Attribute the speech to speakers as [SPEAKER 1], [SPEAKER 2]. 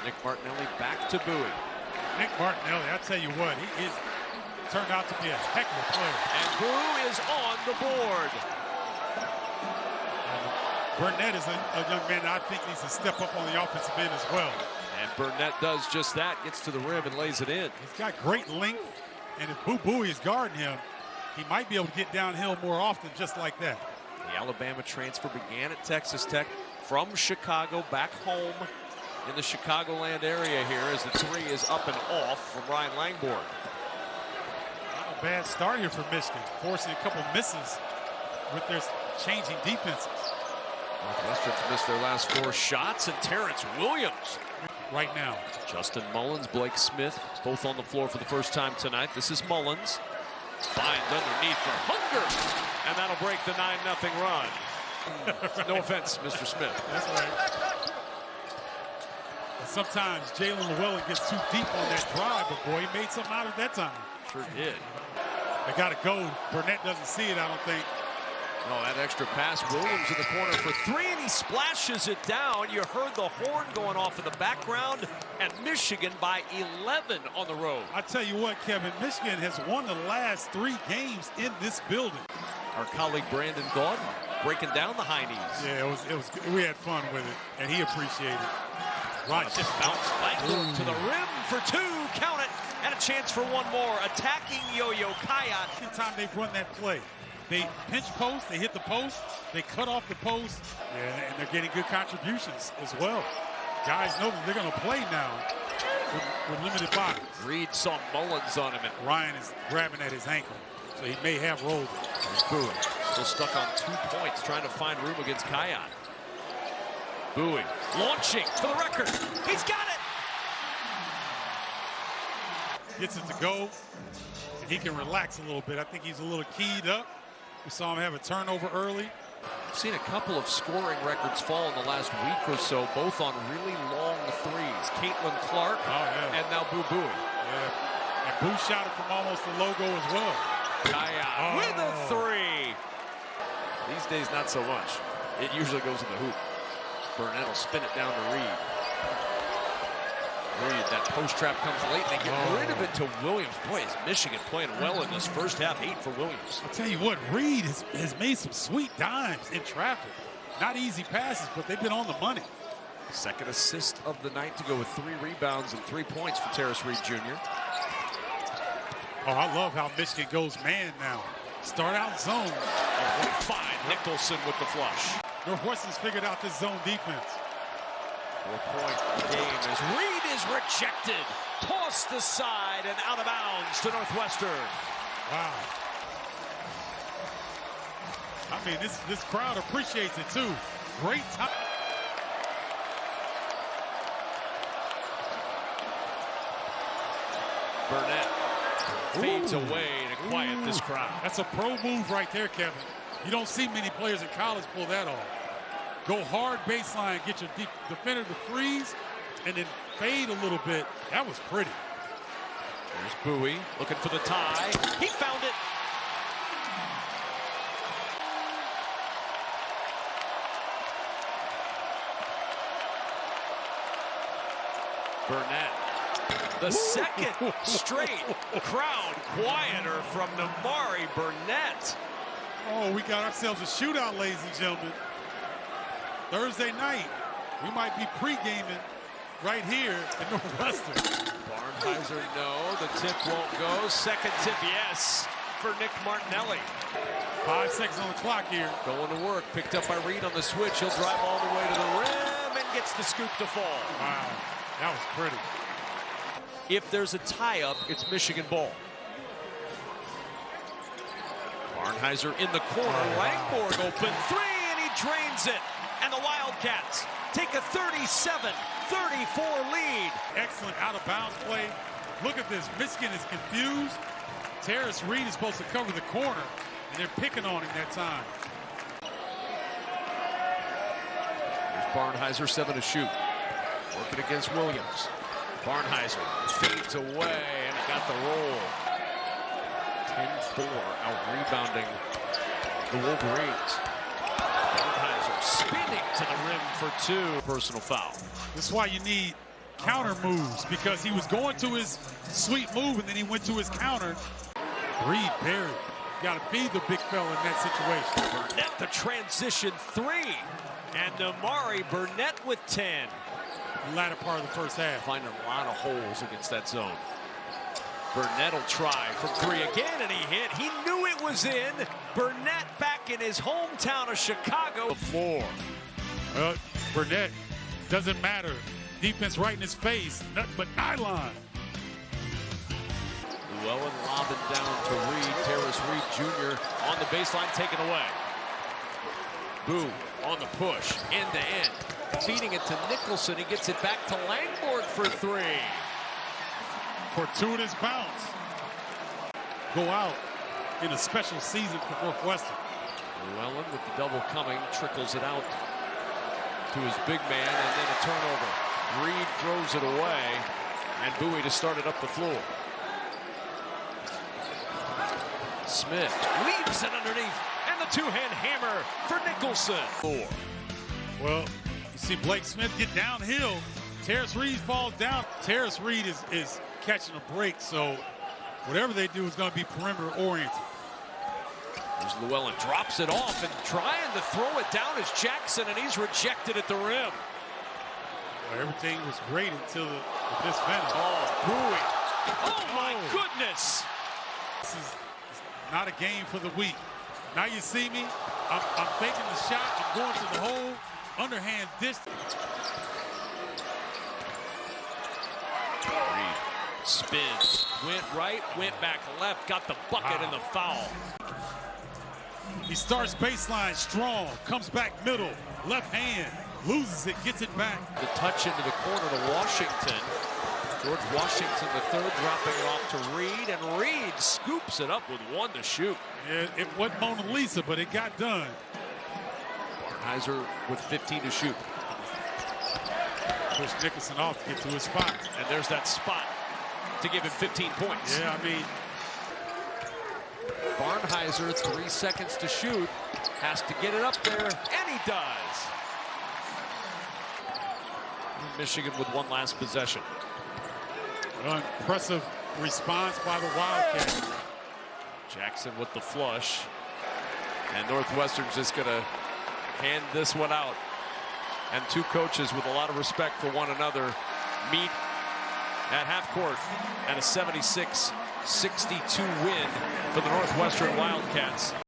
[SPEAKER 1] Nick Martinelli back to Bowie.
[SPEAKER 2] Nick Martinelli, I tell you what, he is turned out to be a heck of a player.
[SPEAKER 1] And Bowie is on the board.
[SPEAKER 2] Burnett is a young man that I think needs to step up on the offensive end as well.
[SPEAKER 1] And Burnett does just that, gets to the rim and lays it in.
[SPEAKER 2] He's got great length, and if Bowie is guarding him, he might be able to get downhill more often just like that.
[SPEAKER 1] The Alabama transfer began at Texas Tech from Chicago back home in the Chicagoland area here as the three is up and off from Ryan Langborg.
[SPEAKER 2] Not a bad start here for Michigan, forcing a couple misses with their changing defenses.
[SPEAKER 1] Northwestern's missed their last 4 shots, and Terrence Williams
[SPEAKER 2] right now.
[SPEAKER 1] Justin Mullins, Blake Smith, both on the floor for the first time tonight. This is Mullins. Finds underneath for Hunger, and that'll break the 9-0 run. No offense, Mr. Smith.
[SPEAKER 2] That's right. And sometimes Jalen Llewellyn gets too deep on that drive, but boy, he made something out of that time.
[SPEAKER 1] Sure did.
[SPEAKER 2] They got to go. Burnett doesn't see it, I don't think.
[SPEAKER 1] Oh, that extra pass. Williams in the corner for 3, and he splashes it down. You heard the horn going off in the background, and Michigan by 11 on the road.
[SPEAKER 2] I tell you what, Kevin, Michigan has won the last 3 games in this building.
[SPEAKER 1] Our colleague Brandon Gordon breaking down the high knees.
[SPEAKER 2] Yeah, it was we had fun with it, and he appreciated it.
[SPEAKER 1] Right, just bounce Langborg to the rim for 2, count it, and a chance for 1 more. Attacking Yo-Yo Kayat.
[SPEAKER 2] Every time they've run that play, they pinch post, they hit the post, they cut off the post, and they're getting good contributions as well. Guys know that they're going to play now with limited bodies.
[SPEAKER 1] Reed saw Mullins on him, and
[SPEAKER 2] Ryan is grabbing at his ankle, so he may have rolled it.
[SPEAKER 1] There's Bowie, still stuck on 2 points, trying to find room against Kayat. Bowie launching for the record. He's got it.
[SPEAKER 2] Gets it to go, and he can relax a little bit. I think he's a little keyed up. We saw him have a turnover early.
[SPEAKER 1] I've seen a couple of scoring records fall in the last week or so, both on really long threes. Caitlin Clark and now Bowie.
[SPEAKER 2] Yeah, and Boo shot it from almost the logo as well.
[SPEAKER 1] Kayat with a 3. These days, not so much. It usually goes in the hoop. Burnett will spin it down to Reed. Reed, that post trap comes late. They get rid of it to Williams. Boy, is Michigan playing well in this first half. 8 for Williams.
[SPEAKER 2] I'll tell you what, Reed has made some sweet dimes in traffic. Not easy passes, but they've been on the money.
[SPEAKER 1] Second assist of the night to go with 3 rebounds and 3 points for Terrace Reed Jr.
[SPEAKER 2] Oh, I love how Michigan goes man now. Start out zone.
[SPEAKER 1] Oh, fine. Nicholson with the flush.
[SPEAKER 2] Northwestern's figured out this zone defense.
[SPEAKER 1] 4-point game as Reed is rejected. Tossed aside and out of bounds to Northwestern.
[SPEAKER 2] Wow. I mean, this crowd appreciates it too. Great time.
[SPEAKER 1] Burnett fades away to quiet this crowd.
[SPEAKER 2] That's a pro move right there, Kevin. You don't see many players in college pull that off. Go hard baseline, get your defender to freeze, and then fade a little bit. That was pretty.
[SPEAKER 1] There's Bowie looking for the tie. He found it. Burnett. The second straight crowd quieter from Namari Burnett.
[SPEAKER 2] Oh, we got ourselves a shootout, ladies and gentlemen. Thursday night, we might be pre-gaming right here at Northwestern.
[SPEAKER 1] Barnheiser, no. The tip won't go. Second tip, yes, for Nick Martinelli.
[SPEAKER 2] 5 seconds on the clock here.
[SPEAKER 1] Going to work. Picked up by Reed on the switch. He'll drive all the way to the rim and gets the scoop to fall.
[SPEAKER 2] Wow, that was pretty.
[SPEAKER 1] If there's a tie-up, it's Michigan ball. Barnheiser in the corner. Langborg open 3, and he drains it. And the Wildcats take a 37-34 lead.
[SPEAKER 2] Excellent out-of-bounds play. Look at this. Michigan is confused. Terrace Reed is supposed to cover the corner, and they're picking on him that time.
[SPEAKER 1] Here's Barnheiser, 7 to shoot. Working against Williams. Barnheiser fades away, and he got the roll. 10-4, out-rebounding the Wolverines. Barnheiser spinning to the rim for 2. Personal foul.
[SPEAKER 2] This is why you need counter moves because he was going to his sweep move and then he went to his counter. Reed buried. Got to feed the big fella in that situation.
[SPEAKER 1] Burnett the transition three. And Amari Burnett with 10.
[SPEAKER 2] The latter part of the first half.
[SPEAKER 1] Finding a lot of holes against that zone. Burnett will try from three again, and he hit. He knew it was in. Burnett back in his hometown of Chicago. The floor.
[SPEAKER 2] Well, Burnett, doesn't matter. Defense right in his face, nothing but nylon.
[SPEAKER 1] Llewellyn lobbing down to Reed. Terrace Reed Jr. on the baseline, taken away. Boo on the push, end to end. Feeding it to Nicholson. He gets it back to Langford for three.
[SPEAKER 2] Fortuitous bounce. Go out in a special season for Northwestern.
[SPEAKER 1] Llewellyn with the double coming, trickles it out to his big man, and then a turnover. Reed throws it away, and Bowie to start it up the floor. Smith leaves it underneath, and the two-hand hammer for Nicholson.
[SPEAKER 2] Well, you see Blake Smith get downhill. Terrace Reed falls down. Terrace Reed is catching a break, so whatever they do is going to be perimeter oriented.
[SPEAKER 1] There's Llewellyn, drops it off and trying to throw it down is Jackson, and he's rejected at the rim.
[SPEAKER 2] Well, everything was great until this finish.
[SPEAKER 1] Oh, Bowie. Oh my goodness.
[SPEAKER 2] This is not a game for the weak. Now you see me, I'm faking the shot, I'm going to the hole, underhand distance.
[SPEAKER 1] Reed spins, went right, went back left, got the bucket and the foul.
[SPEAKER 2] He starts baseline strong, comes back middle, left hand, loses it, gets it back.
[SPEAKER 1] The touch into the corner to Washington. George Washington the third, dropping it off to Reed, and Reed scoops it up with one to shoot.
[SPEAKER 2] Yeah, it wasn't Mona Lisa, but it got done.
[SPEAKER 1] Heiser with 15 to shoot.
[SPEAKER 2] Push Nicholson off to get to his spot.
[SPEAKER 1] And there's that spot to give him 15 points.
[SPEAKER 2] Yeah, I mean,
[SPEAKER 1] Barnheiser, 3 seconds to shoot, has to get it up there, and he does. Michigan with one last possession.
[SPEAKER 2] An impressive response by the Wildcats.
[SPEAKER 1] Jackson with the flush, and Northwestern's just going to hand this one out. And two coaches with a lot of respect for one another meet at half court, and a 76-62 win for the Northwestern Wildcats.